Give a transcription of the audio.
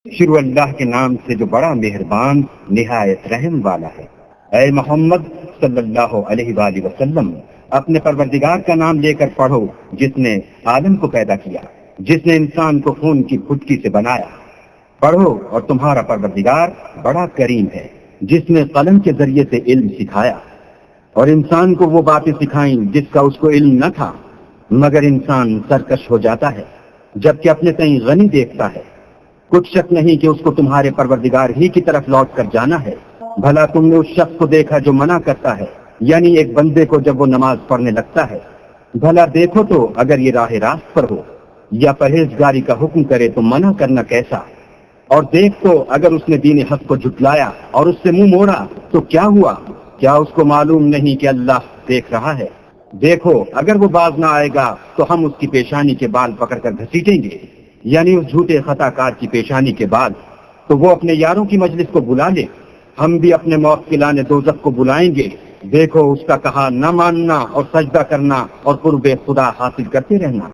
شروع اللہ کے نام سے جو بڑا مہربان نہایت رحم والا ہے۔ اے محمد صلی اللہ علیہ وآلہ وسلم، اپنے پروردگار کا نام لے کر پڑھو جس نے عالم کو پیدا کیا، جس نے انسان کو خون کی پھٹکی سے بنایا۔ پڑھو اور تمہارا پروردگار بڑا کریم ہے، جس نے قلم کے ذریعے سے علم سکھایا اور انسان کو وہ باتیں سکھائیں جس کا اس کو علم نہ تھا، مگر انسان سرکش ہو جاتا ہے جبکہ اپنے تئیں غنی دیکھتا ہے۔ کچھ شک نہیں کہ اس کو تمہارے پروردگار ہی کی طرف لوٹ کر جانا ہے۔ بھلا تم نے اس شخص کو دیکھا جو منع کرتا ہے، یعنی ایک بندے کو جب وہ نماز پڑھنے لگتا ہے؟ بھلا دیکھو تو اگر یہ راہ راست پر ہو یا پرہیزگاری کا حکم کرے تو منع کرنا کیسا؟ اور دیکھ تو اگر اس نے دین حق کو جھٹلایا اور اس سے منہ موڑا تو کیا ہوا؟ کیا اس کو معلوم نہیں کہ اللہ دیکھ رہا ہے؟ دیکھو اگر وہ باز نہ آئے گا تو ہم اس کی پیشانی کے بال پکڑ کر گھسیٹیں گے، یعنی اس جھوٹے خطا کار کی پیشانی کے بال، تو وہ اپنے یاروں کی مجلس کو بلا لے، ہم بھی اپنے موت پلانے دوزخ کو بلائیں گے۔ دیکھو اس کا کہا نہ ماننا اور سجدہ کرنا اور قرب خدا حاصل کرتے رہنا۔